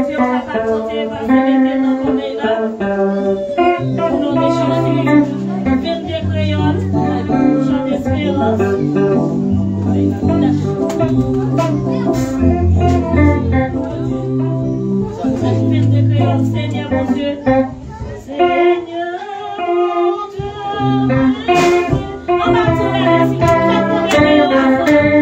Dieu capable de compter, parce que maintenant qu'on est là, pour nous échanger 22 crayons, chant d'espérance. Seigneur mon Dieu, Seigneur mon Dieu, on va tourner la cigarette pour réveiller l'enfant,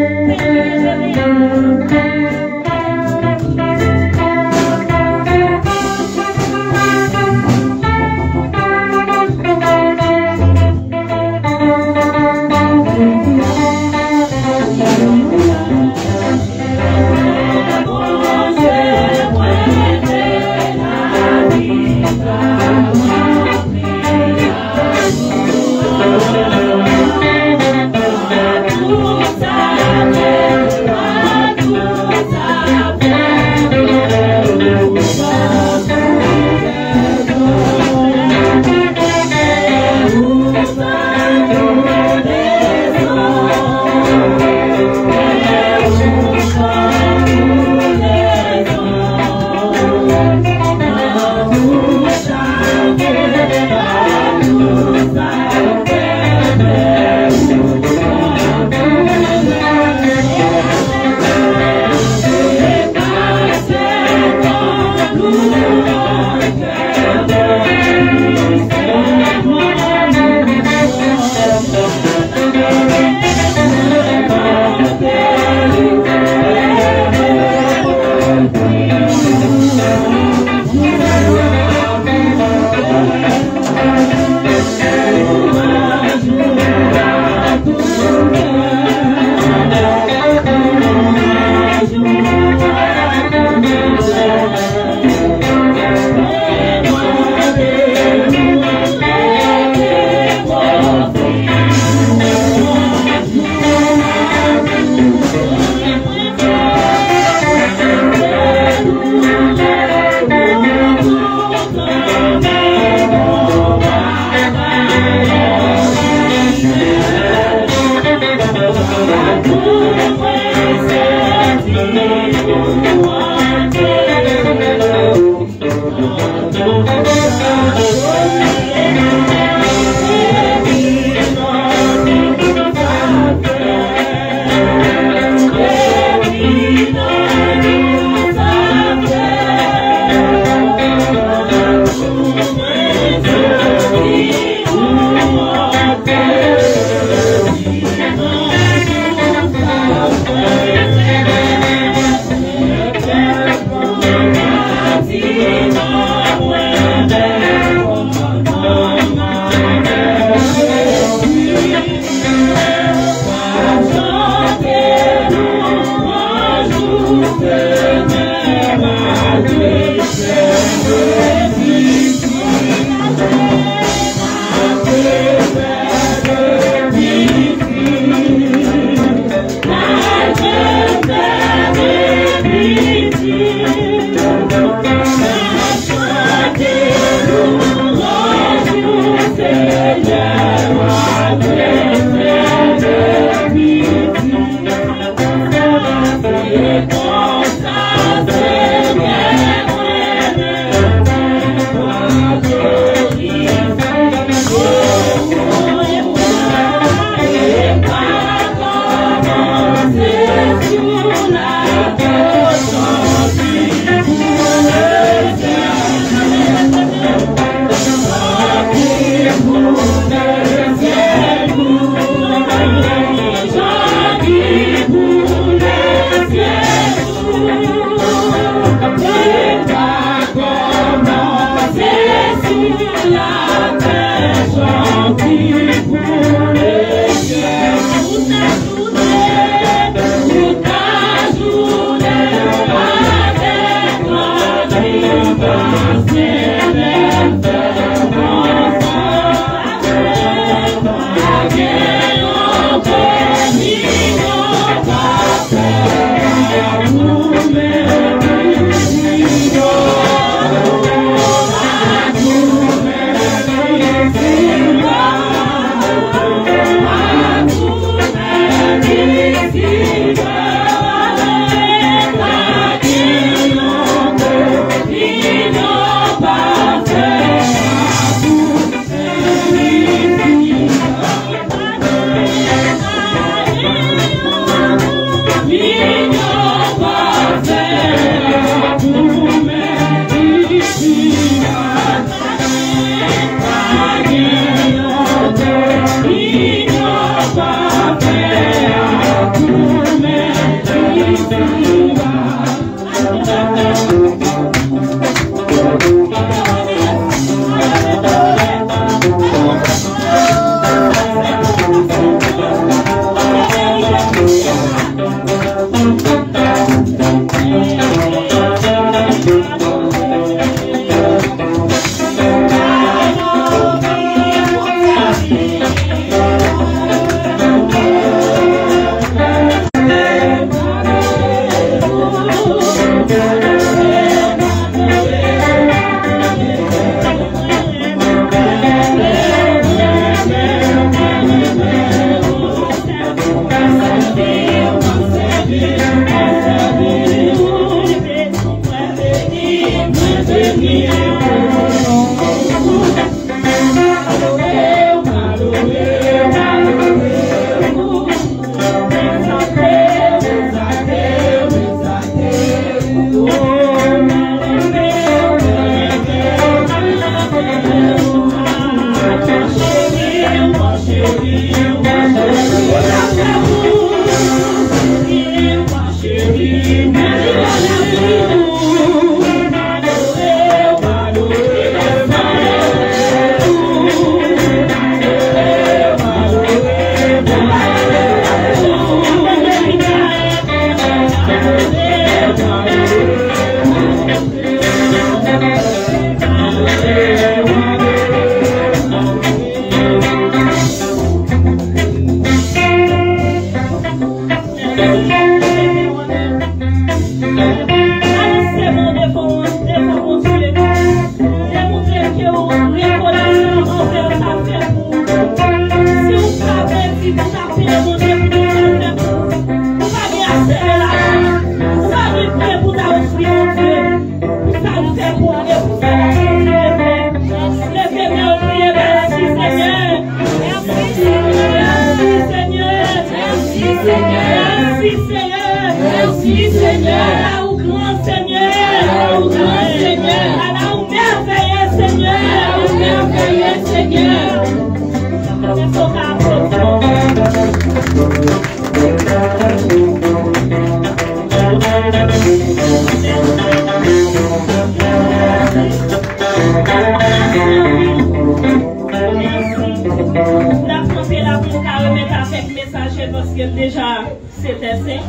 verset.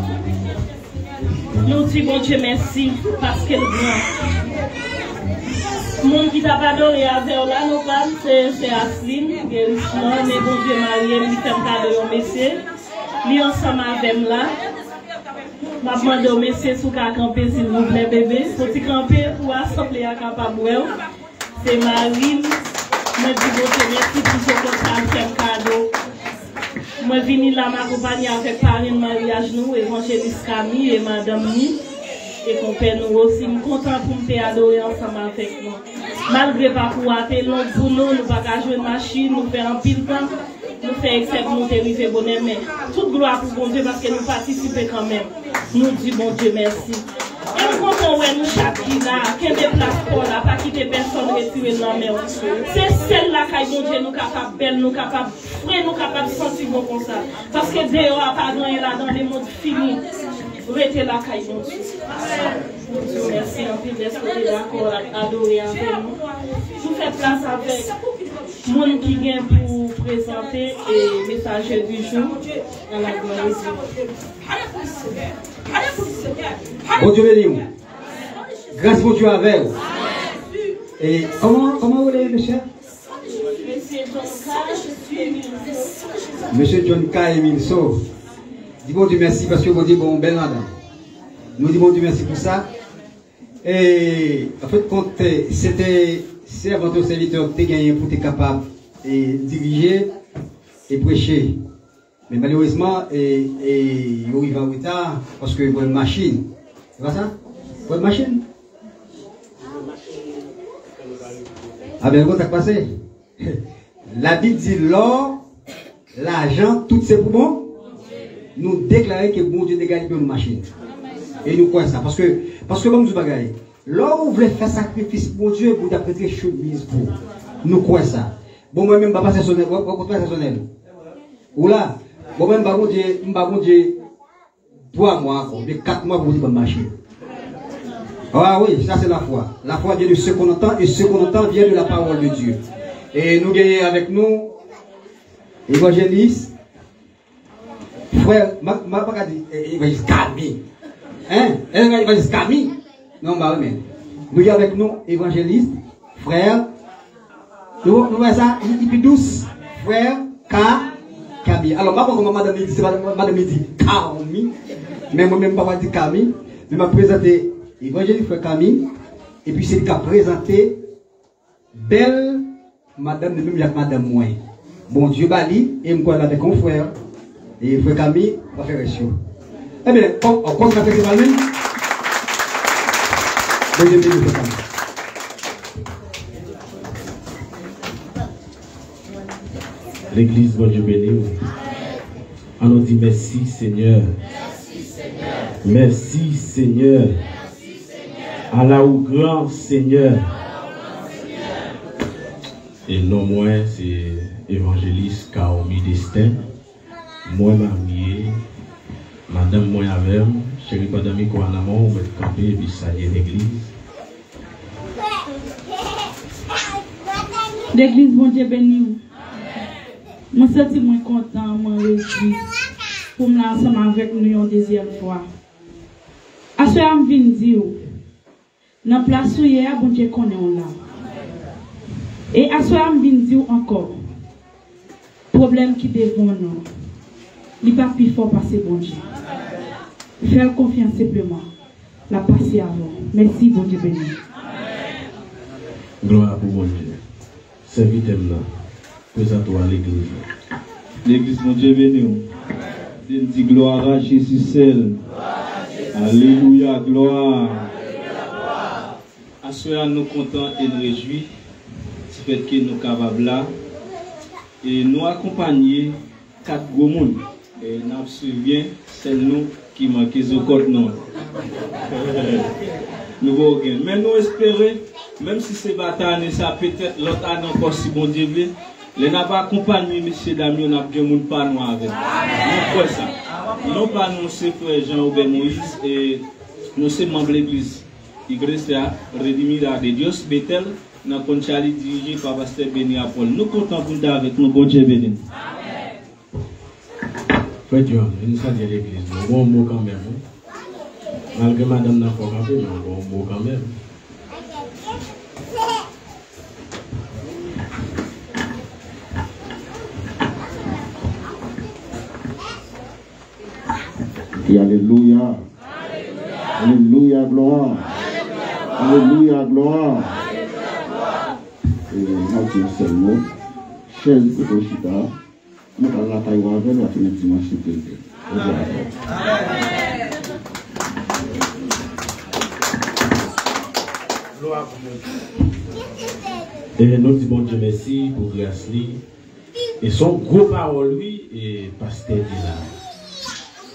Nous disons bon Dieu merci parce que le grand. Le monde qui t'a pas adoré à zéro là, nous parlons, c'est Asline, guérissement, mais bon Dieu marié, lui fait un cadeau au messieurs. Lui ensemble avec moi là. Je demande au messieurs si vous pouvez camper s'il vous plaît bébé. Si vous camper pour assembler à capable. C'est Marine. Je dis bon Dieu merci pour ce que ça fait un cadeau. Moi, je viens là m'accompagner avec parrain de mariage, nous, évangéliste Camille et madame Ni. Et qu'on peut nous aussi. Je suis content pour me adorer ensemble avec nous. Malgré pas pour attendre long pour nous, nous pas jouer une machine, nous faire un pile temps, nous faire except nous terrifier bonheur. Mais toute gloire pour bon Dieu parce que nous participons quand même. Nous disons bon Dieu merci. Et nous comptons ouais nous chaque là, qu'elle déplace pour là, pas quitter personne retirer dans la mer. C'est celle-là qui bon Dieu nous capable belle, nous capable frère, nous capable sentir bon comme ça. Parce que dehors a pas gagné là dans les mondes finis. Restez là qui bon Dieu. Merci en plus d'être d'accord à adorer avec nous. Nous faisons place avec monde qui vient pour présenter et messager du jour dans la gloire de Dieu. Bon Dieu béni. Grâce mon Dieu avec vous. Et comment vous allez, monsieur? Monsieur John K. Emilso. Dis bon Dieu merci parce que vous dites bon bel madame. Nous disons bon Dieu merci pour ça. Et en fait, quand c'était votre serviteur qui gagné pour être capable de diriger et prêcher. Mais malheureusement, il arrive en retard parce que pour une machine. C'est pas ça? Pour une machine? Ah bien, comment ça passé? La Bible dit l'or, l'argent, tout c'est pour bon. Nous déclarons que bon Dieu dégage pour une machine. Et nous croyons ça. Parce que bon Dieu bagaille. L'or vous voulez faire sacrifice pour Dieu pour d'apprêter chemise pour. Nous croyons ça. Bon, moi-même, pas personnel. Ou là, moi-même, pas Dieu, 3 mois encore, 4 mois pour vous dire bonne machine. Ah oui, ça c'est la foi. La foi vient de ce qu'on entend et ce qu'on entend vient de la parole de Dieu. Et nous gagnons avec nous, évangéliste, frère, ma pas dit, évangéliste Camille. Hein? Évangéliste Camille? Non, bah oui, mais. Nous gagnons avec nous, évangéliste, frère, nous voyons ça, il est douce, frère, Camille. Alors, pas comme madame dit, c'est madame dit Camille, mais moi-même pas dit Camille, mais m'a présenté évangéliste frère Camille, et puis c'est lui qui a présenté belle madame de même avec madame moi. Bon Dieu bali, et me connaît avec mon frère, et frère Camille, va faire réussir. Eh bien, on compte la festival même. Deuxième vidéo, frère Camille. L'église, bon Dieu béni. On nous dit merci Seigneur. Merci Seigneur. Allah ou grand Seigneur. Et non, moi, c'est évangéliste Kaomi Destin. Moi, marié. Madame, moi, avec chérie, madame, quoi, en amont, on va camper et puis saluer l'église. L'église, bon Dieu béni. Je me sens moins content, je me réjouis pour me lancer avec nous une deuxième fois. À ce moment, je viens dire, dans la place où il y a, bon Dieu connaît là. Et à ce moment, je viens dire encore, problème qui devant nous, il n'est pas plus fort passer bon Dieu. Faire confiance simplement, la passer avant. Merci, bon Dieu béni. Gloire pour bon Dieu. Serviteur là. Présente-toi à l'église. L'église, mon Dieu béni. Il dit gloire à Jésus seul. Alléluia, gloire. À ce moment, nous comptons et nous réjouis du fait que nous sommes capables là. Et nous accompagner 4 gros monde. Et nous suivons celle nous qui manque au code non. Nous voyons. Mais nous espérons, même si c'est bataille, ça peut-être l'autre année encore si bon Dieu veut. Les n'a pas accompagné, messieurs, dames, on a bien moun pas nous avec. Nous quoi ça? Nous pas nous, c'est frère Jean-Aubert Moïse et nous sommes membres de l'église. Iglesia Redimida de Dios Bethel, nous sommes dirigé par Pasteur Béni Apol. Nous comptons pour nous avec nous, bon Dieu béni. Frère Dieu, nous sommes à l'église. Nous avons un mot quand même. Malgré madame n'a pas capé, mais nous avons un mot quand même. Et alléluia. Alléluia, gloire. Alléluia, gloire. Et maintenant, c'est le mot. Chers Kotoshita, nous allons la taille avec la fin dimanche. Et nous disons bon Dieu merci pour grâce lui. Et son gros parole lui et pasteur de là.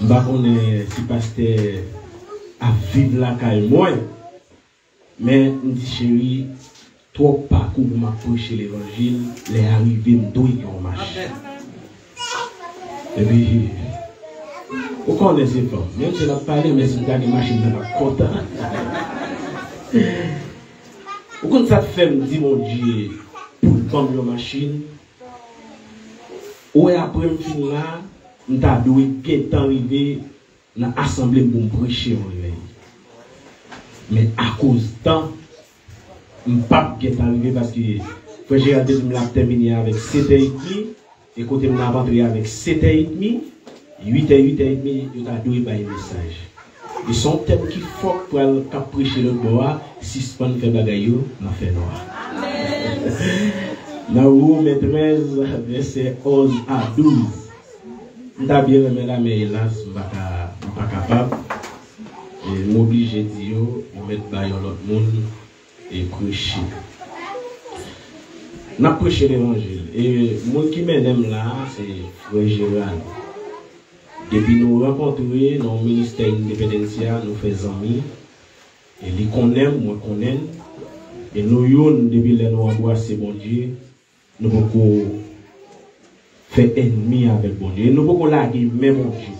Je ne sais pas si pasteur a vivre la caille moi. Mais je dis chérie, trop parcours pour m'approcher l'évangile, les arrivées me douillent en marche. Et puis, vous connaissez pas, même si je n'ai pas parlé, mais si je gagne machine, je suis content. Vous connaissez ça fait me dire, mon Dieu, pour prendre la machine, ou après me finir là, je dois bien arriver dans l'assemblée pour me prêcher en réveil. Mais à cause de temps, je ne peux pas arriver parce que quand j'ai regardé, je me terminé avec 7h30, et quand je me rentré avec 7h30, 8h30, je dois donner un message. Ils sont thèmes qui faut pour prêcher le bois, si ce n'est pas fait bagaille, on fait noir. Dans Romains 13, verset 11 à 12. Je suis bien aimé là, mais hélas, je ne suis pas capable. Et m'oblige de dire, je mettre dans l'autre monde et prêcher. Je prêché l'évangile. Et le monde qui m'aime là, c'est Frère Gérald. Depuis nous rencontrons dans le ministère indépendantien, nous faisons amis. Et lui qu'on aime, moi qu'on aime. Et nous, depuis les nous embrasser, bon Dieu, nous pouvons faire ennemi avec bon Dieu. Nous pouvons laguer même bon Dieu.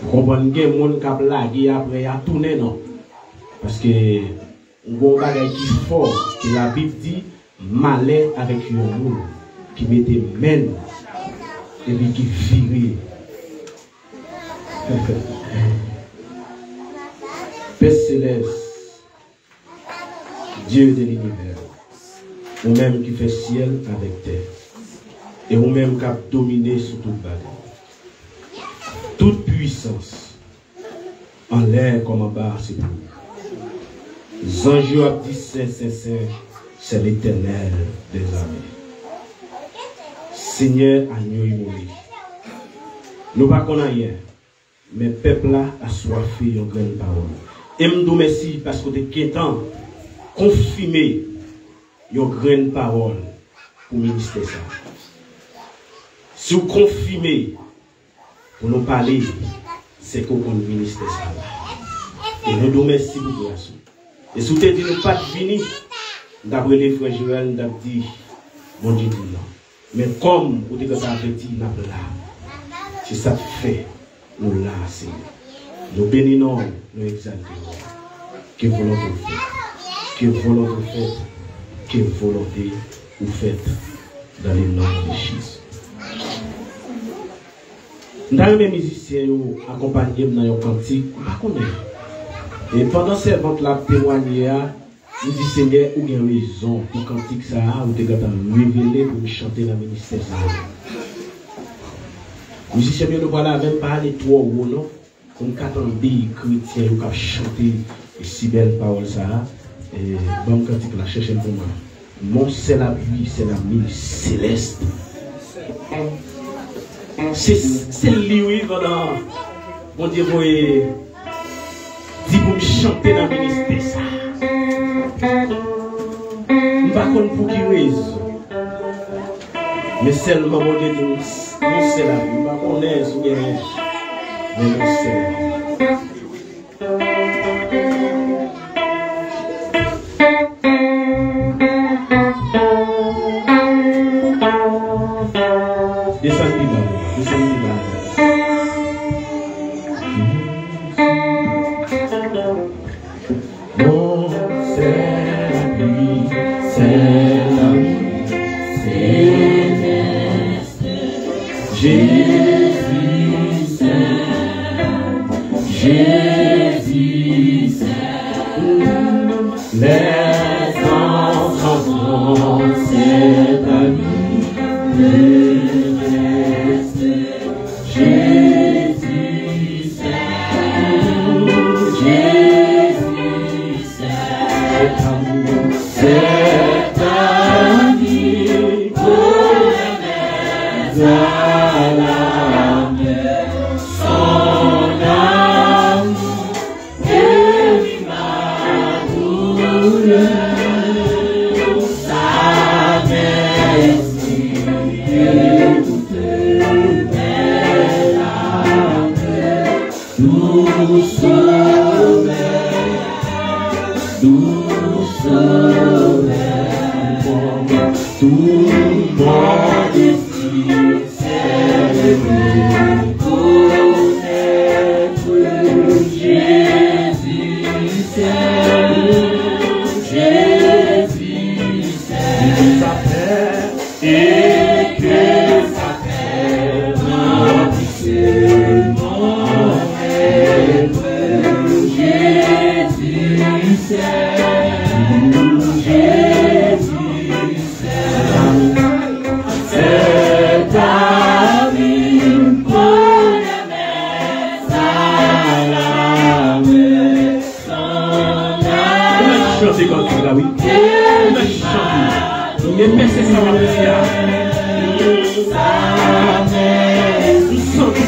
Vous comprenez que les gens qui lagué après à tourner, non? Parce que on a un bagage qui est fort, que la Bible dit, malheur avec un monde qui mettait main et puis qui virait. Père céleste, Dieu de l'univers, vous-même qui fait ciel avec terre, et vous-même qui a dominé sur toute bagaille. Toute puissance, en l'air comme en bas, c'est vous. Zanjou a dit c'est l'Éternel des armées. Seigneur, agneau immolé. Nous ne connaissons rien, mais le peuple a soifé une grande parole. Et je vous remercie parce que vous êtes confirmé une grande parole pour le ministère. Si vous confirmez pour nous parler, c'est qu'on le ministère. Et nous vous remercions pour grâce. Et si vous avez dit nous pas fini, d'après les frères Joël, nous avons dit, bon Dieu dit non. Mais comme vous avez dit, nous avons là. C'est ça fait, nous là, Seigneur. Nous bénissons, nous exaltons. Que volonté vous faites. Que volonté vous faites. Que volonté vous faites dans les noms de Jésus. Nous avons les musiciens accompagnés dans les cantiques. Et pendant ces ventes-là, témoigner, nous disons Seigneur, où il y a raison pour cantique ça, ou tu as révélé pour chanter dans le ministère. Les musiciens, nous voilà même pas les trois ou non. On attend des chrétiens qui chanter si belle parole ça. Et bon cantique la cherche pour moi. Mon c'est la pluie, c'est la mine céleste. C'est le livre dans mon Dieu, vous dit pour me chanter dans le ministère ça. Je ne sais pas pour qui raison. Mais seulement mon Dieu dit, mon c'est la vie. Je ne sais pas qu'on est sous les mais mon c'est la vie. Descendez là, descendez là. Bon, c'est la vie, céleste. Jésus. Les enfants font cette vie de rester. Jésus, c'est amour, c'est ami pour les à la mer. Son amour guérit ma douleur, sa merci et toute belle amour, nous sauveur, tout monde ici célébrer, connaître Jésus, sa paix et que sa paix remplisse mon être. Jésus, c'est ami pour les mères à la maison. Chantez comme ça, oui. Chantez. Mais c'est ça, ma prière. Nous sommes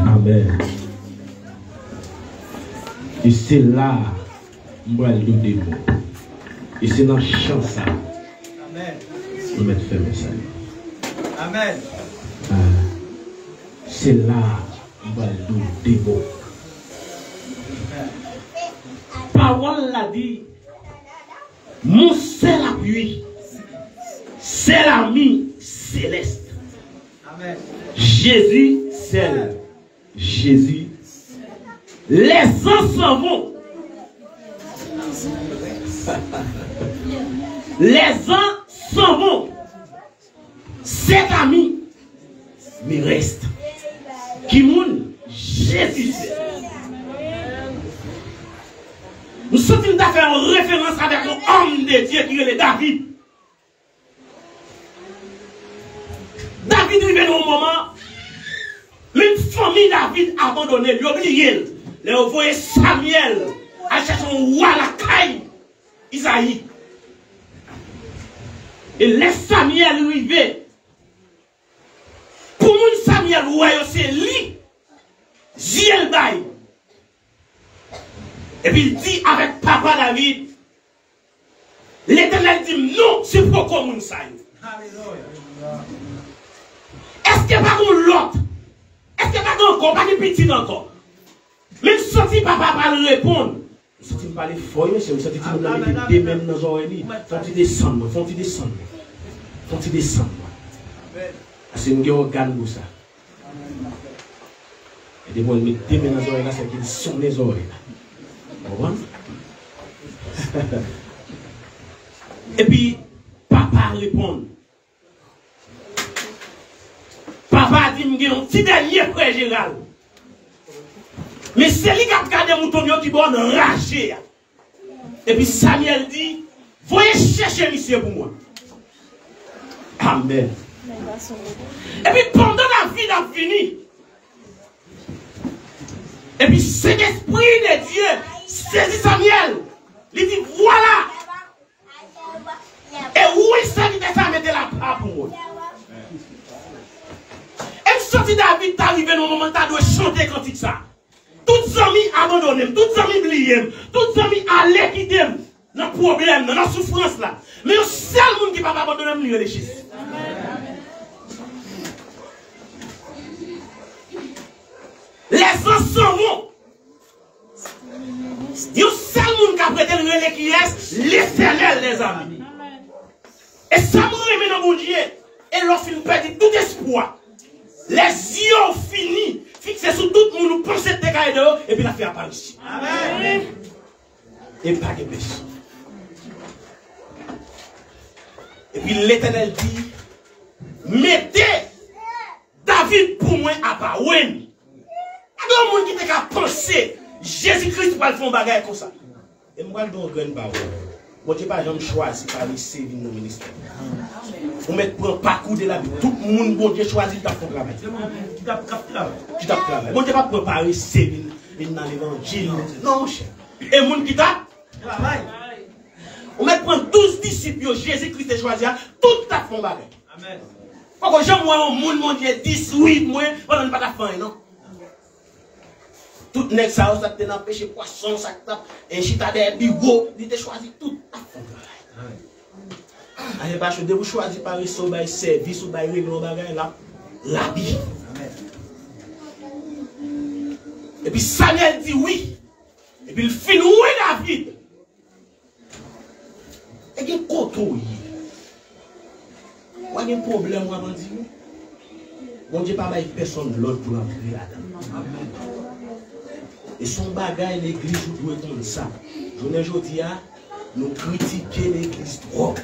Amen. Et c'est là, moi, le des mots. Et c'est dans le champ ça. Amen. Je vais faire ça. Amen. C'est là, moi, le des mots. Parole l'a dit. Mon seul appui, c'est l'ami céleste. Amen. Jésus seul. Jésus. Les ans s'en vont. Les ans s'en vont. Cet ami mais reste. Qui moun Jésus seul. Nous sommes faire une référence avec un homme de Dieu qui est David. David arrive au moment, une famille David abandonnée, lui oublié. Il a envoyé Samuel à chercher un roi à la caille, Isaïe. Et laisse Samuel arriver. Pour moi, Samuel, c'est lui, Ziel Baye. Et puis il dit avec papa David, l'Éternel dit non, c'est pourquoi mon ça. Est-ce qu'il n'y a pas l'autre? Est-ce qu'il n'y a pas encore, pas de petit encore? Même si papa va le répondre, si tu me parles fort, c'est si tu me parles des mêmes dans les oreilles, faut-tu descendre, faut-tu descendre, faut-tu descendre. C'est une guerre organe pour ça. Et des fois, il met des mains dans les oreilles, c'est qu'ils sont les oreilles. Et puis, papa répond. Papa dit, il y a un petit dernier frère Gérald. Mais c'est lui qui a gardé mon mouton qui va enrager. Et puis Samuel dit, voyez chercher monsieur pour moi. Amen. Et puis pendant la vie a fini. Et puis cet esprit de Dieu saisit Samuel. Il dit voilà. Et où il s'agit de ça, mettez la part pour moi. Et sorti David, t'arrives dans le moment où tu dois chanter quand il ça. Toutes les amis abandonnés, toutes les amis oubliés, toutes les amis allés quitter dans le problème, dans la souffrance là. Mais le seul monde qui ne va pas abandonner, c'est Jésus. Les gens s'en vont. Il y a le seul monde qui a prêté le relais qui est l'Éternel, les amis. Et ça me remet dans mon Dieu. Et lorsqu'il nous perd tout espoir, les yeux ont fini, fixés sur tout le monde, nous pensons de décailler dehors, et puis la fait apparition. Amen. Et pas de péché. Et puis l'Éternel dit, mettez David pour moi à Baouen. Il y a un monde qui t'a pensé, Jésus-Christ va le faire un bagage comme ça. Et moi, je vais le faire. Moi, je ne vais pas choisir par les services de nos ministères. Vous mettez pour un parcours de la vie. Tout le monde, bon Dieu, choisit de faire un travail. Tu tapes travail. Bon Dieu, pas préparer les services dans l'évangile. Non, mon cher. Et le monde qui tape travail. On met prendre 12 disciples, Jésus-Christ est choisi, tout à fond bagage. Amen. Pourquoi j'aime moi au monde, mon Dieu, 10, 8, moi, on n'a pas de faim, non? Tout nèg ça, ça te n'a pêché poisson, ça tape, et chita des bigots, il te choisi tout à fond bagage. Allez, parce que vous choisissez par le service ou par le bagage, là, la vie. Et puis Samuel dit oui. Et puis il finit David. Et il y a un coton. Il y a un problème, moi, je dis. Bon Dieu, pas de personne l'autre pour entrer là-dedans. Et son bagage, l'église doit être comme ça. Je ne dis pas, nous critiquer l'église trop.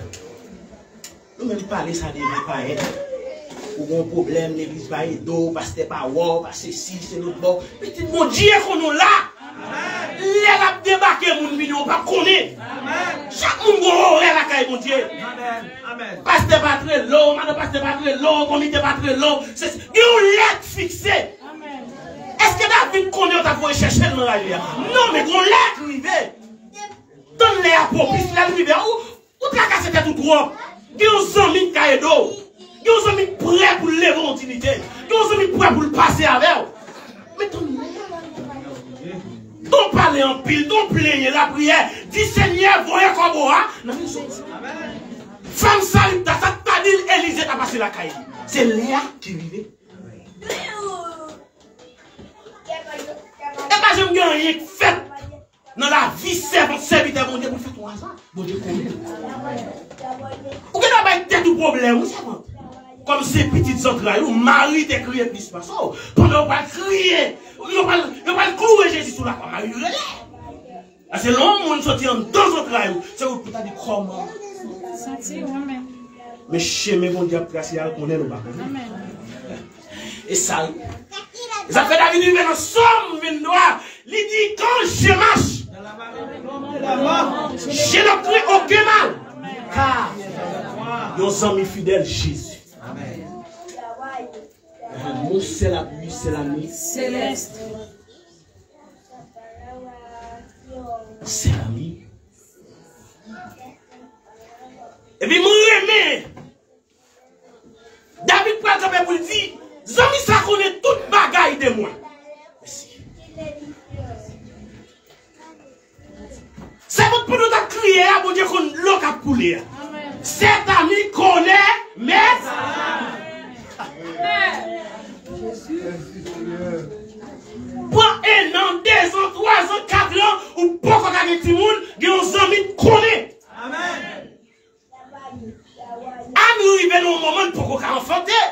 Nous même parler, ça ne devrait pas être. Ou un problème, l'église va être d'eau, parce que c'est pas wow, parce que si, c'est notre bord. Petit mon Dieu qu'on nous là. Elle a débarqué mon vidéo, pas connaît. Chaque monde go la caille mon Dieu. Amen. Pasteur pas très long, madame pasteur pas très long, comité pas très long. C'est une lettre fixée. Est-ce que David connaît on t'a pour chercher dans la vie? Non, mais qu'on lettre arrivée. Donne-les à propice, la arrivée. Où t'as cassé tout trop? Il y a un amis caille d'eau. Il y a un amis prêt pour lever l'utilité. Il y a un amis prêt pour le passer avec. Mais don't parler en pile, don't plaigner la prière. Dis Seigneur, voyez comment hein? Femme salut, ça t'a dit Élisée t'a passé la caille. C'est Léa qui vivait. Et pas j'aime bien rien fait dans la vie serviteur, mon Dieu, pour faire ton hasard. Mon Dieu, combien? Ou qu'il n'a pas été tout problème, comme ces petites entrailles, ou Marie t'a crié plus pas ça. Pendant qu'on va crier, on va clouer Jésus sous la croix. Marie relève. C'est long, on sortit en deux entrailles. C'est où tu as dit comment? Mais chez mes mon Dieu, on est ou pas? Et ça, ça fait David vient dans Somme 23. Il dit quand je marche, je ne crie aucun mal. Car nos amis fidèles Jésus. Mon c'est la pluie, c'est la nuit céleste. C'est la nuit. Et puis, mon aimé, David prend quand même pour dire, Zami, ça connaît toute bagaille de moi. Merci. C'est votre pour nous crier, pour dire qu'on l'a qu'à couler. Cet ami connaît mes pour 1 an, 2 ans, 3 ans, 4 ans, ou beaucoup de petits monde, qui ont amis connaît. Amen. Nous arrivons dans un moment pour qu'on enfanter.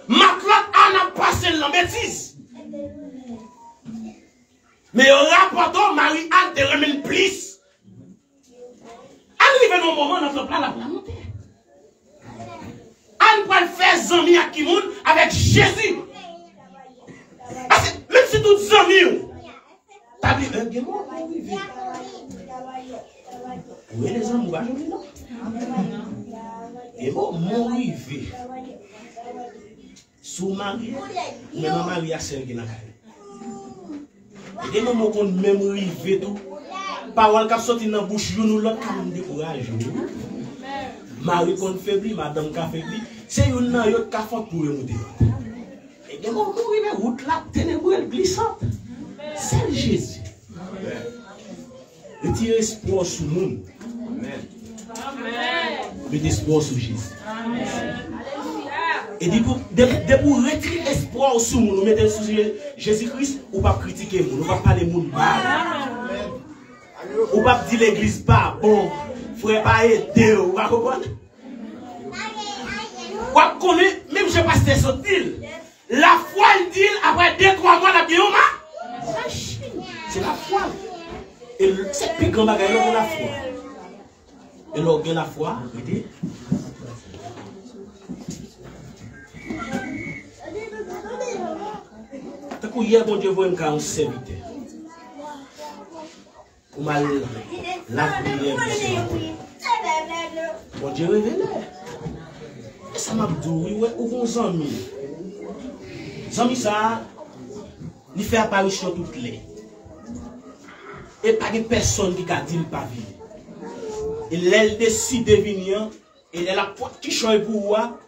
Ma clotte a passé la bêtise. Mais au rapport, Marie-Anne te remène plus. Arrivé dans un moment, notre plan la monter. Anne va faire zami à Kimoun avec Jésus. Parce que même si tout zami, t'as dit un guémon, oui, les hommes, va jouer, non? Et bon, mon rivé. Sous Marie, mais ma Marie a celle qui n'a pas. Et des moments qu'on même rivé tout, parole qui sorti dans la bouche, nous l'autre qui nous décourage. Marie qu'on faiblit, madame qui faiblit, c'est une autre qui a fait pour nous. Et des moments qu'on rivé, route là, ténébreux, glissante. C'est Jésus. Le tirer espoir sur nous. Mettez espoir sur Jésus. Et de pour retirer espoir sur nous, nous mettons sur Jésus-Christ, ou pas critiquer nous, ou pas parler de nous mal. Ou pas dire l'église pas bon, frère pas aider, ou pas comprendre. Ou pas connaître, même je passe des sorties. La foi, il dit, après 2-3 mois, la bien, c'est la foi. Et c'est plus grand bagage, c'est la foi. Et l'orgue la foi, regardez. Tant que hier, bon Dieu, voit un cas en serviteur. Pour mal la prière. Bon Dieu, révélé. Et ça m'a dit, oui, où vos amis? Les amis, ça, il fait apparition toutes les. Et pas de personne qui a dit le pas vivre. Et elle décide de venir, et elle a porte qui change pour moi.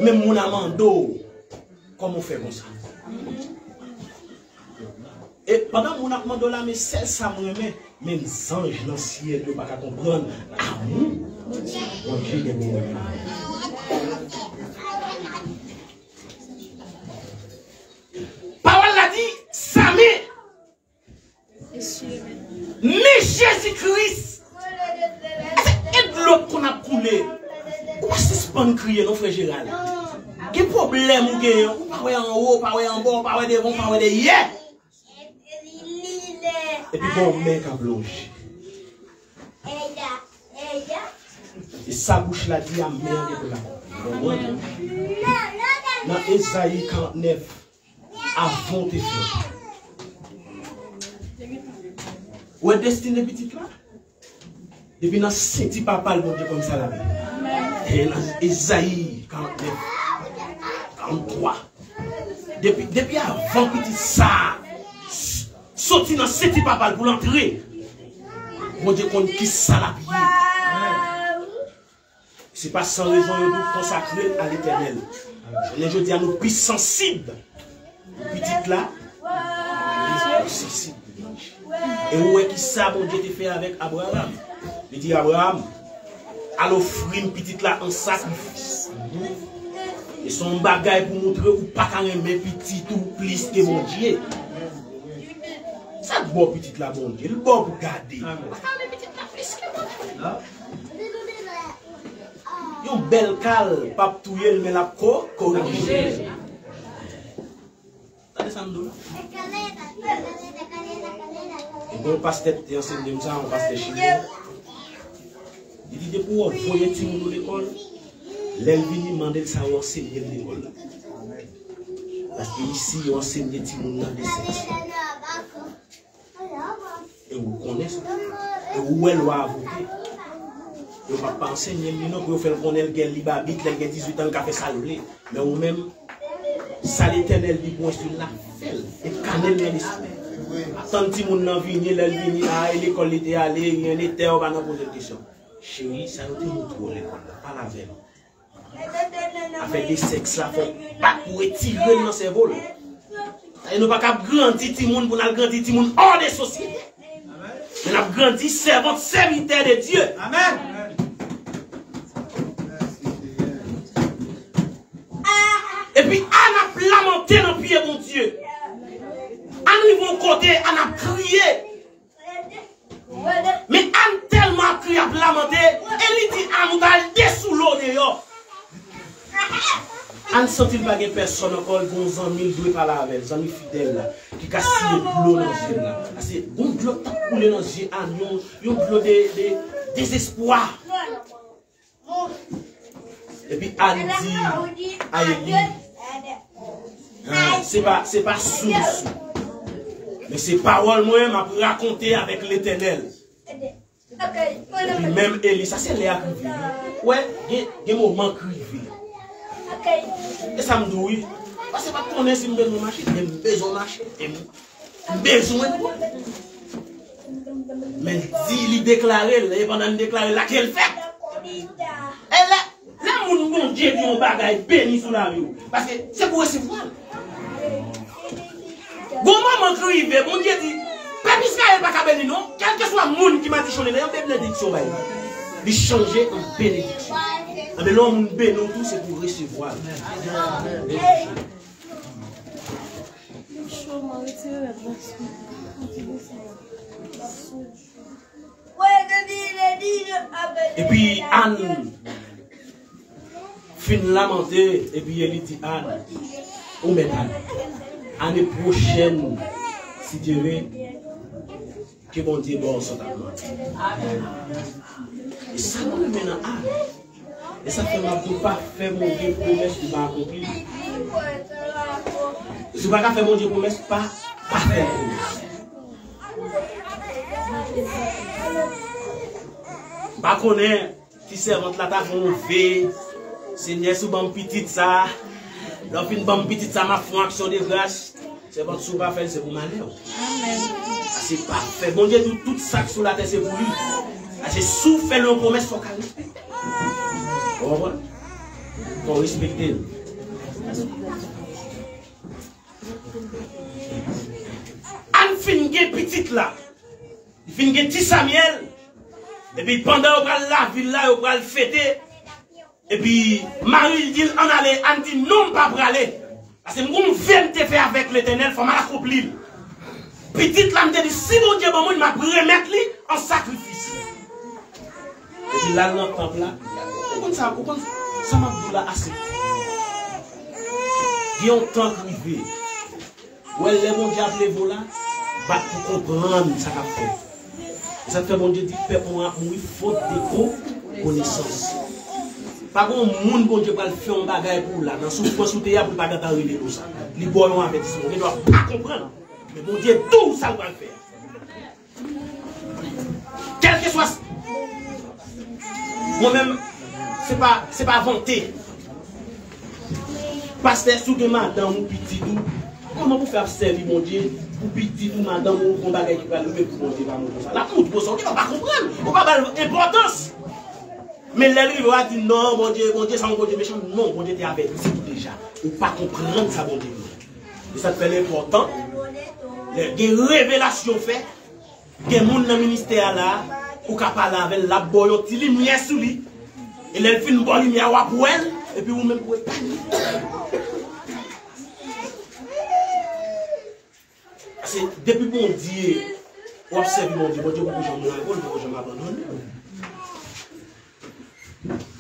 Même mon amando, comment on fait comme ça? Et pendant mon amando là, mais celle ça me remet, même les anges dans le ciel ne peuvent pas comprendre. Amour, mon Dieu de mon amour. Parole l'a dit, Samé. Mais Jésus-Christ, c'est de l'eau qu'on a coulé. Pourquoi c'est pas crier, non, frère Gérald? Quel problème ou gagne? Pas en haut, pas en bas, pas devant, pas derrière. Et puis bon, mec a blanchi. Et sa bouche l'a dit à merde pour la. Dans Esaïe 49, avant tes frères. Où est destiné petite là? Depuis dans senti papa le bon Dieu comme ça là. Et dans Esaïe 49, 43. Depuis avant petite ça, sorti dans senti papa pour l'entrer. Bon Dieu qu'on qui ça la vie. C'est pas sans raison de nous consacrer à l'éternel. Les gens disent à nous plus sensibles. Petite là, sensible. Et où est-ce que ça, mon Dieu, te fait avec Abraham? Il dit Abraham, à l'offrir une petite là en sacrifice. Et son bagage pour montrer ou pas quand même petit ou plus que mon Dieu. Ça bon petite là, mon Dieu, le bon pour garder. Yon bel cal, pas touyer mais la corriger. Et bon pasteur qui enseigne ça, on pasteur chinois. Il dit pour envoyer Timon à l'école, l'elvini demande de savoir enseigner l'école. Parce que ici, on enseigne Timon dans des sexes. Et vous connaissez ça. Et où elle va voter. Vous ne pouvez pas enseigner, non, vous faites connaître le gars qui a 18 ans qui a fait ça. Mais vous-même, ça l'éternel dit bon sur la fête. Et canel dans l'esprit. Tant que vous n'avez venu, l'école était allée, il y a un été, on va nous poser des questions. Chérie, ça nous dit trop l'école, pas la veille. Avec des sexes là, il ne faut pas pour retirer dans ces vols. Et nous ne pouvons pas grandir tout le monde pour nous grandir tout le monde hors des sociétés. Nous avons grandi servante, serviteur de Dieu. Amen. Et puis, on a lamenté dans le pied, mon Dieu. On arrive au côté, on a crié. Mais on tellement crié, on a lamenté. Et il dit, on va dessous l'eau dehors. On ne sentit pas que personne encore, bon, 100 000 jouer par là avec, 100 000 fidèles, qui cassent le l'eau dans les yeux. C'est bon, de l'eau qui coule dans les yeux, il y a de l'eau de désespoir. Et puis, on dit à Élie, c'est pas sous. Mais c'est paroles moi m'a raconté avec l'Éternel. Et puis même Élie, ça c'est l'air privé. Ouais, il y a des moments privés. Et ça me dit oui. Parce que pas connaître si je besoin de marcher, j'ai besoin de marcher. Besoin de quoi? Mais si il déclare, et pendant de déclarer, là qu'elle fait. Et là, mon Dieu dit un bagage béni sous la rue. Parce que c'est pour recevoir. Bon maman crive, mon Dieu dit, pas Israël pas qu'à bénir non, quel que soit le monde qui m'a dit changer, il y a une bénédiction. Il changer en bénédiction. Mais l'homme béni tout c'est pour recevoir. Et puis Anne fin lamenter et puis elle dit Anne, où met Anne? Année prochaine, si Dieu veut, que mon Dieu bon soit à moi. Et ça nous mène à Anne. Et ça fait ma pour pas faire mon Dieu promesse pour pas accomplir. Si vous ne pas faire mon Dieu promesse, pas faire promesse. Pas connaître qui servante là, t'as fait Seigneur, sous bon petit ça. L'offre une bonne petite, ça m'a fait action de grâce. C'est votre sous pas faire, c'est pour malheur. Amen. C'est parfait. Bon Dieu dit tout ça sur la terre, c'est pour lui. C'est sous fait une promesse, il faut qu'elle respecte. Vous comprenez? Il faut respecter. Anne fin petite là. Il fin petit Samuel. Et puis pendant qu'on va la ville là, on va le fêter. Et puis Marie dit on allait, Anne dit non pas pour aller. Parce que nous viens de faire avec l'Éternel, il faut m'accomplir. Petite là, me dit si mon Dieu bon, il m'a remettre lui en sacrifice. Et puis là dans le temple là, ça m'a dit là assez. Il y a un temps privé. Où les bon Dieu appelé vous là, pour comprendre ça qu'a fait. Ça fait bon Dieu dit peuple mourir faute de connaissance. Par contre, le monde bon Dieu va faire un bagage pour là, dans souffrance ou théâtre pour pas d'arriver tout ça. Les boys ont avertissement, ils ne doivent pas comprendre. Mais bon Dieu tout ça va le faire. Quel que soit moi-même, c'est pas vanté. Pasteur sous que madame ou petit tout, comment vous faire servir mon Dieu pour petit tout madame ou un bagage qui va lever pour mon Dieu va monter ça. La pour vous on ne va pas comprendre. On va pas l'importance. Mais les livres va dire non, mon Dieu, ça mon Dieu méchant. Non, mon Dieu t'es averti déjà. Ou pas comprendre ça, mon Dieu. Et ça te fait l'important. Des révélations faites. Des gens dans le ministère là, ou qu'à parler avec la boyote, il lumière sous lui. Et elle fait une bonne lumière pour elle. Et puis vous-même pouvez pas. C'est depuis bon Dieu, on observe mon Dieu, mon Dieu, je m'abandonne.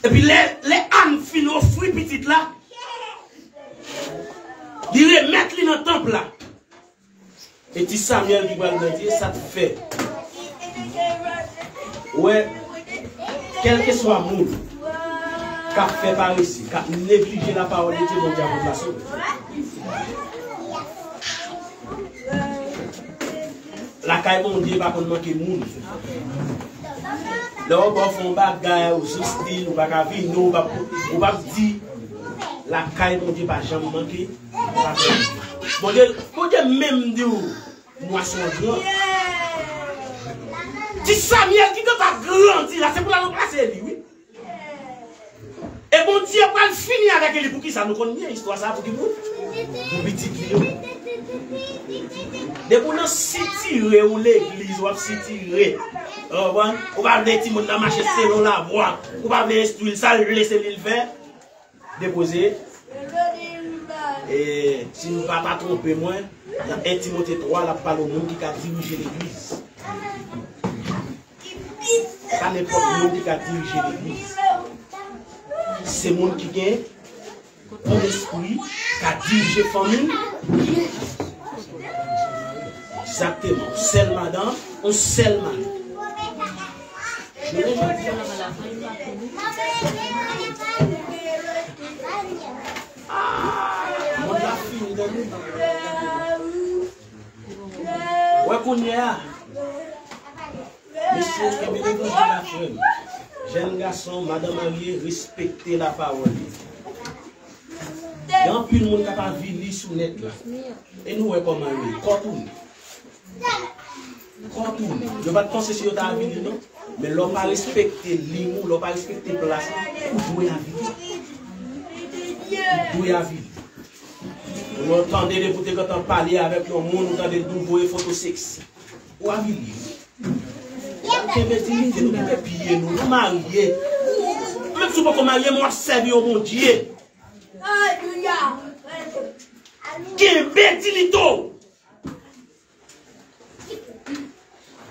Et puis les ânes fin au fruit petit là, ils remettent dans le temple là. Et si Samuel qui va le dire, ça te fait. Ouais, quel que soit le monde, qui a fait par ici, qui a négligé la parole de Dieu, mon Dieu, à votre place. La caille, mon Dieu, va manquer de monde. Là, on va faire un bagage, ou sous style, ou pas vino, ou pas dire, la caille, mon Dieu, va jamais manquer. Mon Dieu, même Dieu, moi, son Dieu. Si Samuel qui va grandir, là, c'est pour la nous placer, lui, oui. Et mon Dieu, va le finir avec lui, pour qui ça nous connaît bien, l'histoire, ça, pour qui vous? Pour petit Léon. Dès qu'on a si tiré ou l'église, ou si tiré, on va venir tout le monde marcher selon la voie, on va venir instruire ça, laisser le faire, déposer. Et si nous ne va pas tromper moi, dans 1 Timothée 3, la parole au monde qui a dirigé l'église. Pas n'importe qui qui a dirigé l'église. C'est le monde qui gagne un esprit qui a dirigé la famille. Exactement. On scelle madame, on scelle madame. Je l'ai déjà dit. Mon la fille de nous. Ouais, qu'on y a. Monsieur, qui me dit la femme. Jeune garçon, madame mariée, respectez la parole. Il y a un peu de monde qui n'a pas vu sur le net là. Et nous, comment marier? Quand je ne vais pas penser sur ta vie, non? Mais l'on va respecter l'imou, l'on va respecter la place, ou jouer à vie. Jouer à vie. Vous entendez les bouteilles quand on parle avec le monde, vous entendez de nouveaux photos sexy. Ou à vie. Nous devons piller, nous marier. Même si vous ne mariez pas, moi, servir au mon Dieu. Qui est bédilito.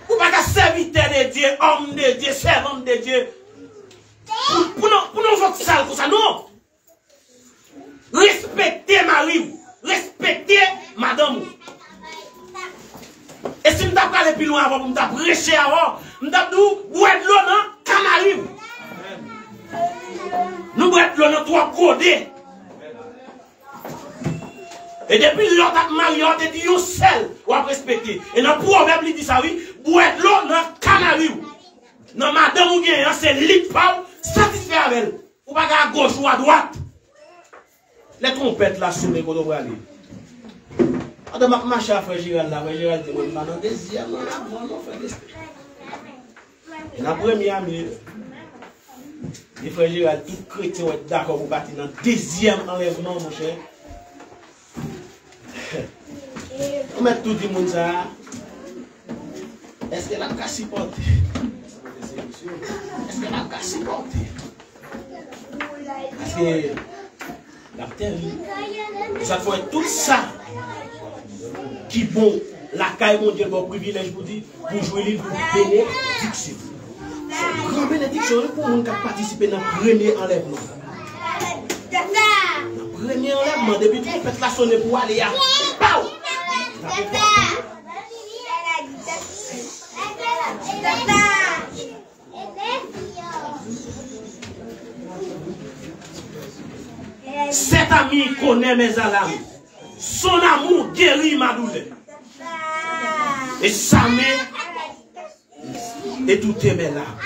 Vous ne pouvez pas serviteur de Dieu, homme de Dieu, servant de Dieu. Pour nous voir ça comme ça, non. Respectez Marie, respectez madame. Et si nous avons parlé plus loin avant, nous avons prêché avant, nous avons dit, où est l'eau dans Canary? Nous avons l'eau dans trois codés. Et depuis l'autre marié, on te dit, vous seul, vous avez respecté. Et dans le proverbe, il dit ça, oui, où est l'eau dans Canary? Non, madame, ou bien, c'est lit, satisfait avec elle. Ou pas à gauche ou à droite. Les trompettes là, sur les côtés, vous allez. Quand je marche à Frère Gérald, là, Frère Gérald dit, moi, je vais dans le deuxième, on fait l'esprit. Et la première année, les Frères Gérald, tout chrétien est d'accord pour partir dans le deuxième enlèvement, mon cher. On met tout le monde ça. Est-ce qu'elle a qu'à supporter? Est-ce qu'elle a qu'à supporter? Parce que la terre, ça fait tout ça qui bon, la caille mondiale, bon privilège pour dire, pour jouer les bénédictions. C'est une grande bénédiction pour les gens qui participent dans le premier enlèvement. Le premier enlèvement, depuis que vous faites la sonne pour aller à Pau! Cet ami connaît mes alarmes. Son amour guérit ma douleur. Et ça met et tout est mes larmes.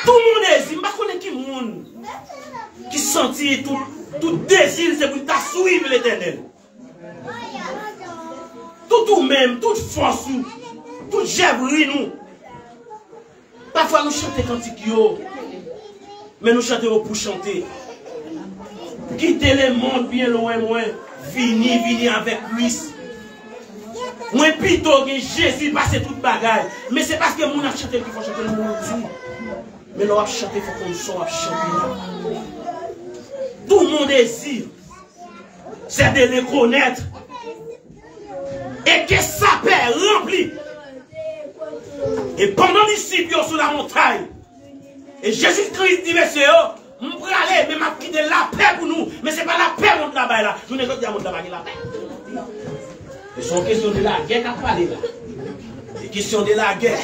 Tout le monde est, je ne connais pas qui monde qui sentit tout désir, c'est pour suivre l'Éternel. Tout même, toute force, toute jèvrerie nous. Parfois nous chantons cantiques, mais nous chantons pour chanter. Quitter le monde bien loin, moi. Vini avec Christ. Moi, plutôt que Jésus passe toute bagaille. Mais c'est parce que mon a chanté qu'il faut chanter le monde. Mais l'on a chanté, il faut qu'on soit chanté. Tout mon désir, c'est de les connaître. Et que ça peut remplir. Et pendant les disciples sur la montagne, et Jésus-Christ dit, messieurs, je vais aller, mais je vais quitter la paix pour nous. Mais ce n'est pas la paix mon là-bas là. Je ne veux pas dire la paix. C'est une question de la guerre qui a parlé là. C'est une question de la guerre.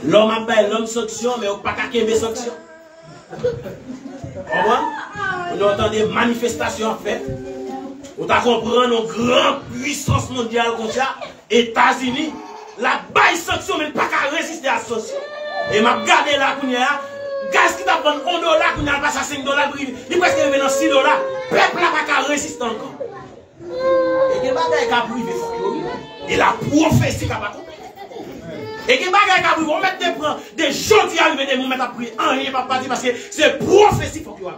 L'homme appelle l'homme sanction, mais on ne peut pas qu'aimer sanction. On entend des manifestations en fait. On t'a compris une grande puissance mondiale comme ça. États-Unis, la baille sanction, mais pas qu'à résister à la sanction. Et m'a regardé là, gaz qui t'a pris $1, qu'on a passé à $5, il presque revenu dans $6. Peuple n'a pas qu'à résister encore. Et que bagaille qu'a privé, et la prophétie qu'a pas compris. Et que bagaille qu'a privé, on met des gens qui arrivent, des moments à prier, rien pas parti parce que c'est prophétie faut qu'il y ait.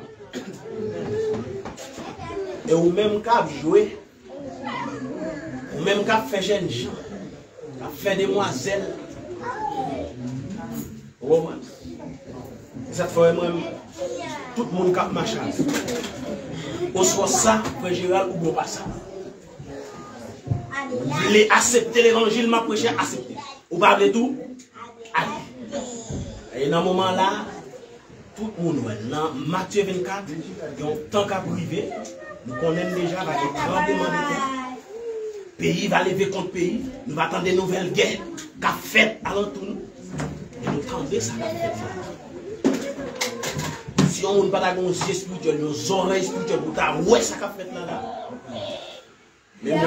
Et au même cas jouer, au même cas fait jeunes gens, fait demoiselles. Ça fait même tout le monde qui marche. Ou soit ça, Frère Gérald, ou pas ça. Vous voulez accepter l'évangile, m'a prêché, accepter. Ou pas de tout, allez. Et dans ce moment-là, tout le monde, dans Matthieu 24, il y a un temps qu'à priver. Nous connaissons déjà les tremblements de terre. Le pays va lever contre pays. Nous attendons des nouvelles guerres qu'a fait à l'entour nous. Et nous attendons ça qu'a fait. Si on n'a pas de yeux spirituels, nos oreilles spirituelles, pour ta ouais ça qu'a fait là. Même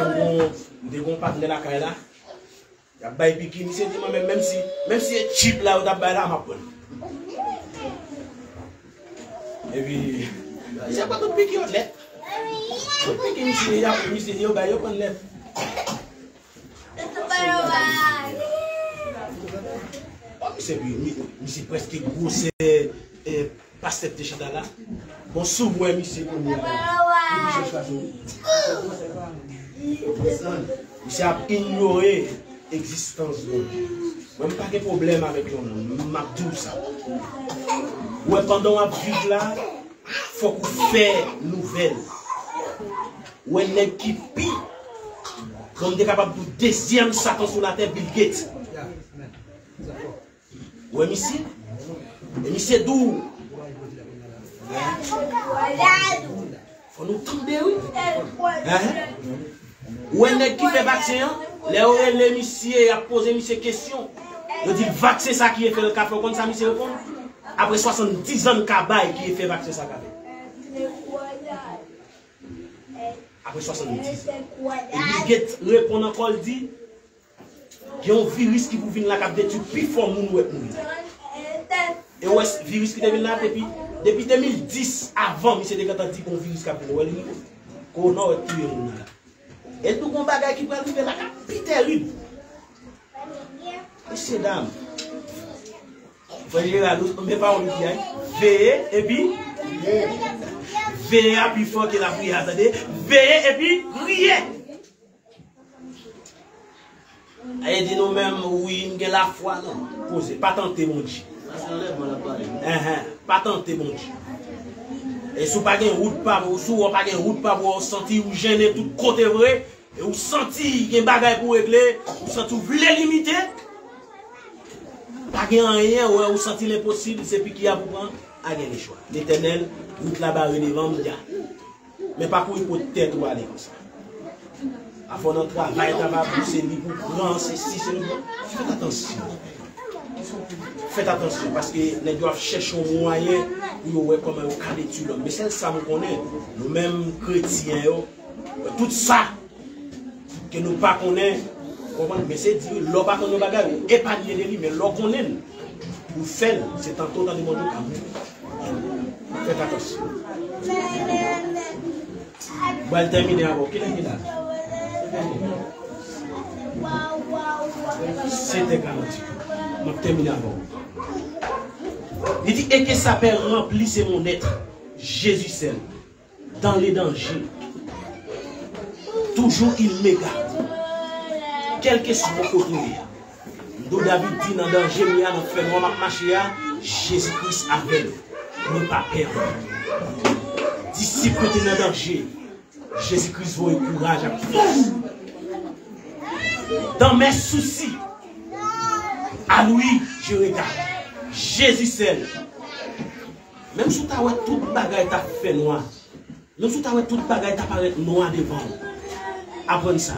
si on pas de la caille là, il y a bail piqué, c'est même si c'est cheap là, on a bail là, ma bonne. Et puis, c'est pas tout piqué au lait. Tout piqué, monsieur, il y a monsieur, il y a bail au lait. C'est presque gros, c'est pas cette décheta là. Bon, souvent, monsieur, monsieur a ignoré l'existence de Dieu. Même pas de problème avec l'homme, je dis ça. Ouais, pendant la vie là, il faut qu'on fasse nouvelle. Ouais, l'équipe, on est capable de deuxième Satan sur la terre, Bill Gates. Ouais, monsieur. Et monsieur d'où? Faut nous tomber, oui. Où est-ce qui fait vaccin? Les monsieur a posé monsieur question. Il dit vaccin ça qui est fait le café. Quand ça monsieur répond? Après 70 ans de cabaye qui est fait vaccin ça café. Après 70 ans. Et Bill Gates répond encore, il dit il y a un virus qui vous vient là qui détruit plus fort que nous. Et ouais, virus qui devient là depuis 2010 avant, monsieur Degat a dit qu'on virus qui a pris. Qu'on a tué nous là. Et tout le bagage qui peut arriver là, c'est terrible. Messieurs, dames, frère Gérald, mes parents nous disent, veillez et puis, veillez à plus fort que la prière, attendez, veillez et puis, priez. Et dit nous-mêmes, oui, nous avons la foi, non, posez, pas tenter mon Dieu. Pas tenter mon Dieu. Et si vous n'avez pas de route, si vous n'avez pas de route, vous sentez vous gêner tout côté vrai, et vous sentez qu'il y a des bagages pour régler, vous sentez vous voulez limiter, pas de rien, vous sentez l'impossible, c'est puis qui a pour prendre, à gagner le choix. L'Éternel, route là-bas, devant mais pas pour tête ou aller comme ça. À fond notre travail, c'est pour prendre, c'est si, c'est le. Faites attention. Faites attention parce que les doivent chercher un moyen pour voir comment on cadre l'homme. Mais c'est ça nous connaît, nous-mêmes chrétiens, tout ça que nous pas connaissons, mais c'est dire, l'on pas connaît bagarre, épargner les livres, mais l'on connaît. Pour faire, c'est tantôt dans le monde de faites attention. On va terminer avant. Qui est là? C'était 40. On va terminer avant. Il dit, et que sa paix remplisse mon être, Jésus seul, dans les dangers. Toujours il me garde. Quel que soit le côté. D'où David dit dans le danger, il y a un phénomène marché, Jésus-Christ avec ne pas perdre. Disciple qui est dans le danger, Jésus-Christ vous encourage à force. Dans mes soucis, à lui, je regarde. Jésus seul. Même si tu as tout le bagage t'a fait noir, même si tu as tout le bagage t'a paraît noir devant, apprends ça.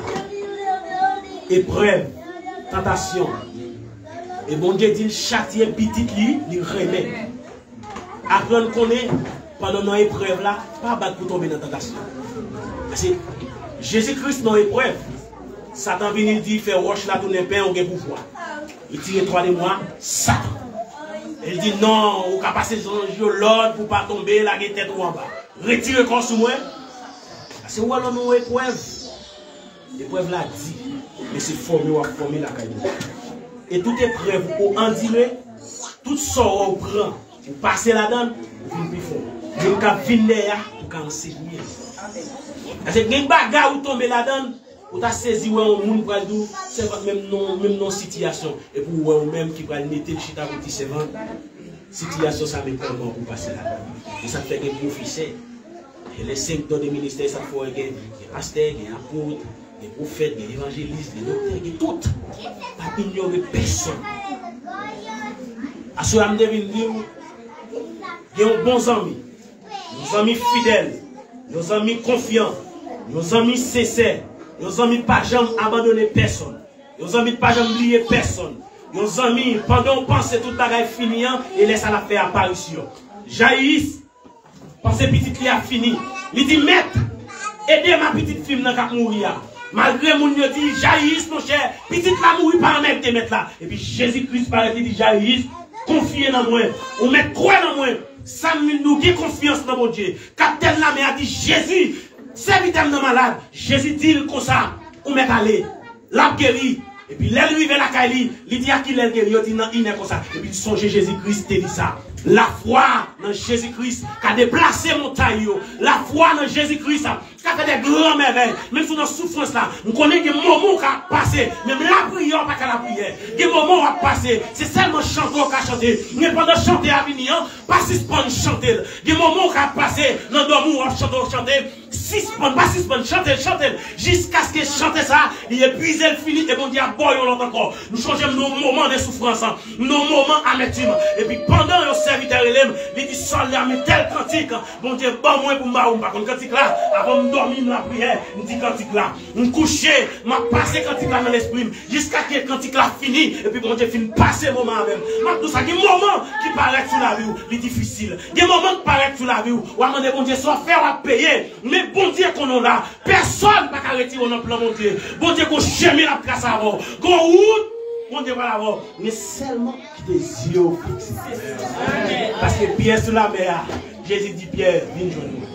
Épreuve, tentation. Et bon Dieu dit, châtier petit lui, il remet. Apprendre qu'on est, pendant l'épreuve là, pas battre pour tomber dans la tentation. Parce que Jésus-Christ dans l'épreuve, Satan vient dire, fait roche là, tourner pain, on a pouvoir. Il tire 3 de moi, Satan. Il dit non, on va passer l'ordre pour ne pas tomber, la tête ou en bas. Retirez corps sur moi. C'est où alors nous épreuve. L'épreuve là dit, mais c'est formé ou formé la caille. Et toute épreuve pour endurer, tout sort au prend, pour passer la donne, pour venir plus fort. Donc quand venir pour enseigner. Parce que les bagarres où tomber la donne, ou t'as saisi ou un monde pour dire c'est même non situation et pour ou même qui va mettre le chita pour dire c'est vraiment situation ça met comment pour passer là et ça fait des professeurs et les 5 dons des ministères ça faut des pasteurs des apôtres des prophètes des évangélistes des docteurs des tout pas ignorer personne à ce moment de dire il y a bons amis nos amis fidèles nos amis confiants nos amis sincères. Nos amis pas jamais abandonner personne. Nos amis pas jamais oublier personne. Nos amis, pendant qu'on pense tout bagage fini, et laisse à la faire apparition. Jaïs, parce que petite li a fini. Il dit, maître, aidez ma petite fille dans le mourir. Malgré mon Dieu dit, Jaïs, mon cher, petite la mourir par un mec de mettre là. Et puis Jésus-Christ paraît dit, Jaïs, confiez dans moi. On met quoi dans moi. Ça nous qui confiance dans mon Dieu. Capitaine la mère a dit, Jésus, serviteur de malade, Jésus dit comme ça, on met aller, l'a guéri, et puis l'elle lui la caille, il dit à qui l'elle guéri, il dit non, il n'est comme ça, et puis songe Jésus-Christ, il dit ça. La foi dans Jésus-Christ qui a déplacé mon taille, la foi dans Jésus-Christ qui a fait des grands merveilles, même si dans la souffrance là, nous connaissons des moments qui ont passé, même la prière, pas qu'à la prière, des moments qui ont passé, c'est seulement chanter qui a chanté, mais pendant chanter à venir, pas suspendre chanter, des moments qui ont passé, dans le dormir, on chanter, suspendre, pas suspendre, chanter, jusqu'à ce que chanter ça, il épuise le fini, et bon Dieu, bon, on l'entend encore. Nous changeons nos moments de souffrance, nos moments amertumes, et puis pendant le serviteur, il dit, sol là, mais tel cantique, bon Dieu, bon, moi, pour moi, par contre, cantique là, avant de dormir dans la prière, je dis cantique là, je coucher, je passe cantique là dans l'esprit, jusqu'à ce que le cantique là fini, et puis bon Dieu, finit passer le moment même. Tout ça, il y a des moments qui paraissent sous la vie, les difficiles, des moments qui paraissent sous la vie, ou à demander, bon Dieu, soit faire à payer, mais bon Dieu, qu'on a là, personne n'a qu'à retirer dans le plan, mon Dieu, bon Dieu, qu'on chemin la place avant, qu'on route, bon Dieu, va l'avoir, mais seulement des yeux fixés. Parce que Pierre sur la mer, Jésus dit Pierre, viens joindre nous.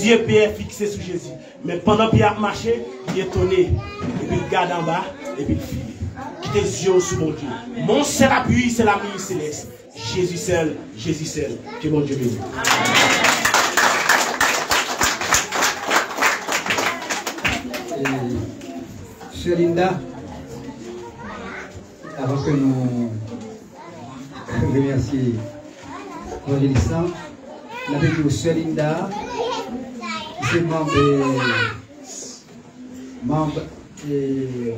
Yeux Pierre fixés sur Jésus. Mais pendant qu'il a marché, il est étonné. Et puis il regarde en bas, et puis il file. Quitte les yeux sur mon Dieu. Mon seul appui, c'est la milice céleste. Jésus seul, Jésus seul. Que mon Dieu bénisse. Sœur Linda, avant que nous remercions l'évangélissant, nous avons dit aux Sœur Linda, qui est membre et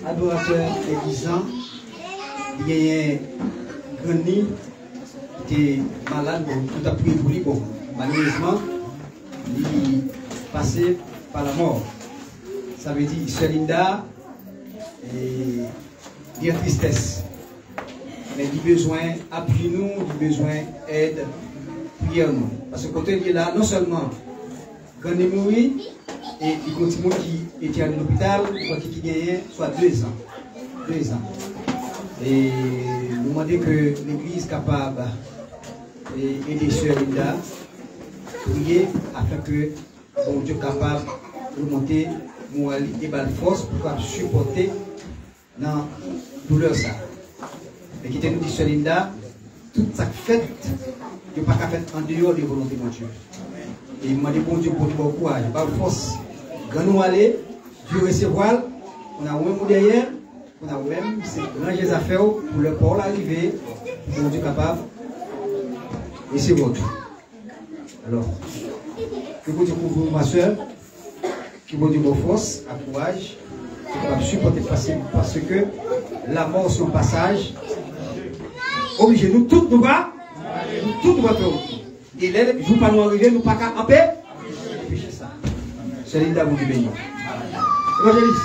adorateur église, il y a un Grandi qui est malade, tout a pris pour lui, bon, malheureusement, il est passé par la mort. Ça veut dire, Sœur Linda, il y a tristesse. Mais il a besoin, appui-nous, il a besoin d'aide, prière-nous. Parce que quand il est là, non seulement, quand il est mort, et il continue qui était à l'hôpital, quand il gagnait, soit 2 ans. 2 ans. Et nous demandons que l'Église soit capable d'aider Sœur Linda, prier afin que bon Dieu soit capable de remonter moral et de force pour supporter dans la douleur ça. Et qui nous dit Sœur Linda, toute sa fête, il n'y a pas qu'à faire en dehors de la volonté de mon Dieu. Et il m'a dit bon Dieu pour nous courage, pas force. Quand nous allons, Dieu recevoir, on a un mot derrière. On a même ranger les affaires pour le port arriver, pour Dieu capable. Et c'est votre. Alors, que vous Dieu couvre ma soeur, que vous Dieu bonne force, à courage, que vous supporter parce que la mort sur le passage, obligé, nous tous nous va, nous faire. Et là, je ne pas nous arriver, nous pas qu'à en paix. Empêchez ça. C'est Linda vous bénir. Évangéliste.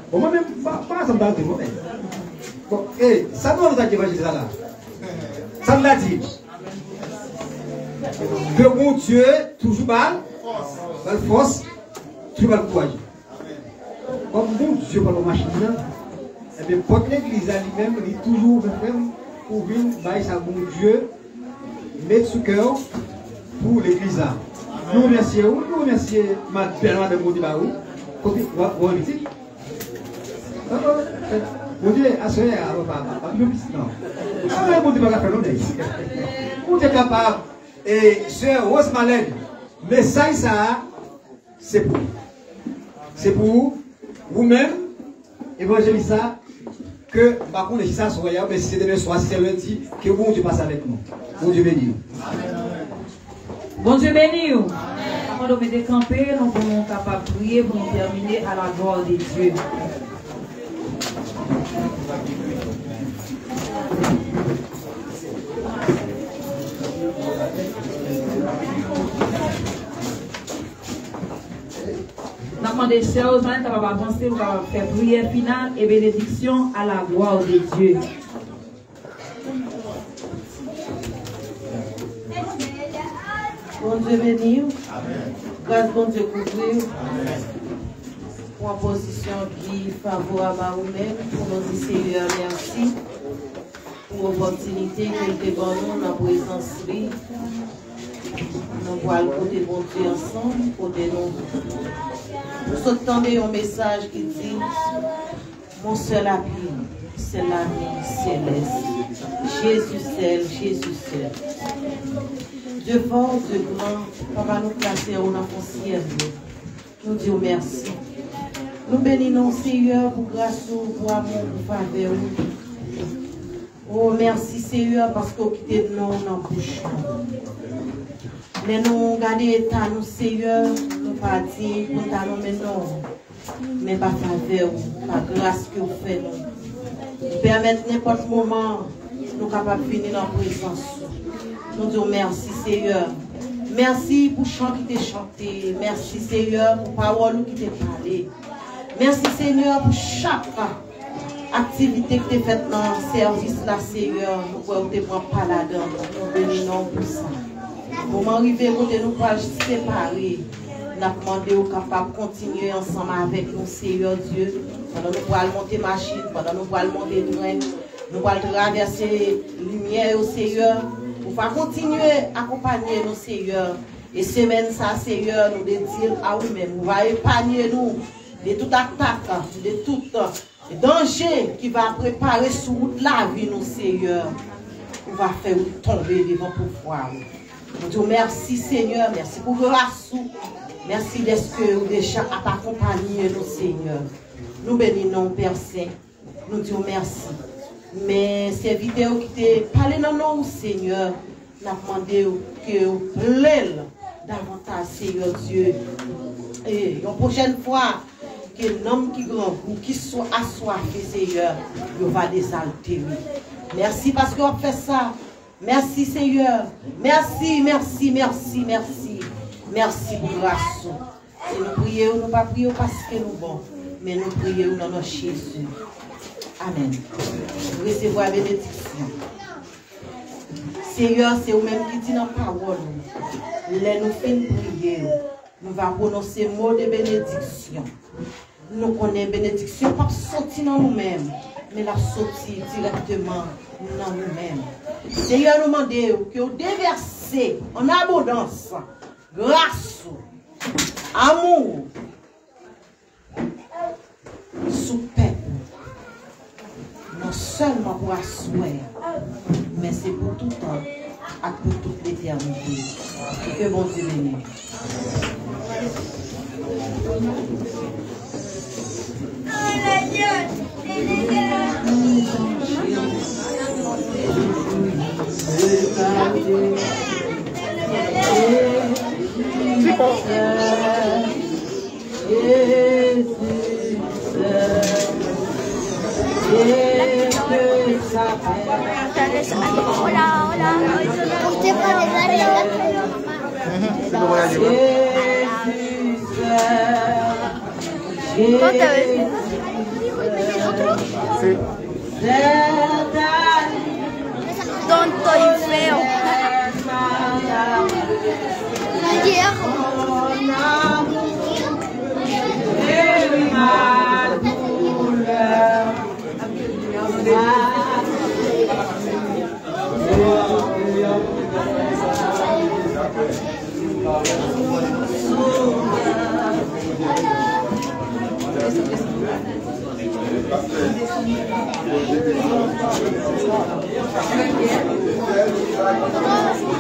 Bon, moi-même, pas ça me donne des mauvais. Bon, et ça doit nous dire évangéliste là. Ça me l'a dit. Que mon Dieu, toujours mal force, toujours mal courage. Comme mon Dieu, par la machine, et bien, pour l'église lui-même, il est toujours même pour venir, ça, mon Dieu, mettre sous cœur pour l'église. Nous remercions, madame Modibaou. Mon Dieu, à ce moment est capable. Et sœur Rose Malène, message ça, c'est pour vous. C'est pour vous-même, évangéliste, que par contre, les gens sont là, mais c'est demain soir, c'est lundi, que bon Dieu passe avec nous. Bon Dieu béni. Bon Dieu béni. Avant de me décamper, nous sommes capables de prier pour nous terminer à la gloire de Dieu. Nous demandons sérieusement capable d'avancer, nous capable faire prière finale et bénédiction à la gloire de Dieu. Bon Dieu béni. Grâce bon Dieu couvrir. Pour une position qui est favorable à vous-même. Pour nous dire Seigneur, merci. Pour l'opportunité que nous avons dans la présence de lui. Nous voyons côté bon Dieu ensemble, côté nous. Nous entendons un message qui dit mon seul appui, c'est l'ami céleste. Jésus seul, Jésus seul. Dieu fort, Dieu grand, va nous placer au ciel. Nous disons merci. Nous bénissons Seigneur pour grâce, pour amour, pour faveur. Oh, merci Seigneur parce que vous quittez nous dans la bouche. Mais nous regardons l'état, nous Seigneur, nous pas dire, nous allons maintenant. Mais par faveur, par grâce que vous faites nous. Permettre n'importe moment, nous capables de venir dans la présence. Nous disons merci Seigneur. Merci pour le chant qui t'a chanté. Merci Seigneur pour la parole qui t'a parlé. Merci Seigneur pour chaque activité que tu as faite dans le service là Seigneur. Nous pouvons te prendre par là-dedans. Nous bénissons pour ça. Au moment arrivé, nous pas séparer. Nous avons demandé aux capables de continuer ensemble avec nous Seigneur Dieu. Pendant nous allons monter machine, pendant nous allons monter train, nous allons traverser lumière au Seigneur. Pour continuer à accompagner nos Seigneur Et semaine ça, Seigneur, nous de dire à vous-même, vous va épargner nous de toute attaque, de tout danger qui va préparer sur la vie, nous, Seigneur. On va faire tomber devant pouvoir. Nous disons merci, Seigneur, merci pour grâce. Merci d'être que vous déjà accompagné nous, Seigneur. Nous bénissons, Père Saint. Nous disons merci. Mais ces vidéos qui te parlent dans nous, Seigneur, nous avons demandé que vous plaît davantage, Seigneur Dieu. Et la prochaine fois, que l'homme qui grand ou qui soit assoiffé, Seigneur, il va désaltérer. Merci parce qu'on fait ça. Merci, Seigneur. Merci, merci, merci, merci. Merci pour grâce. Et nous prions, nous ne pas prions parce que nous bons, mais nous prions dans notre Jésus. Amen. Nous recevons la bénédiction. Seigneur, c'est vous-même qui dit dans la parole. Les nous finissons prier. Nous allons prononcer mot de bénédiction. Nous connaissons bénédiction, pas sortir dans nous-mêmes, mais la sortir directement dans nous-mêmes. Seigneur, nous demandons que vous déversez en abondance, grâce, amour, sous paix. Non seulement pour asseoir, mais c'est pour tout temps et pour toute l'éternité. Que bon Dieu bénisse. Hola, hola. Usted puede darle la ¿cuántas veces? ¿Otro? Sí. Tonto y feo.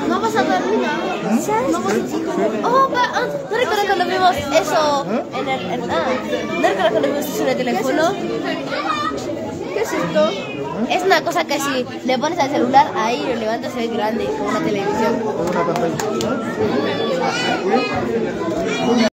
No vas a dormir, ¿no? Oh, ¿no recuerdas cuando vimos eso en el... ¿no recuerdas cuando vimos eso en el teléfono? ¿Qué es esto? Es una cosa que si le pones al celular ahí lo levantas es grande, como una televisión.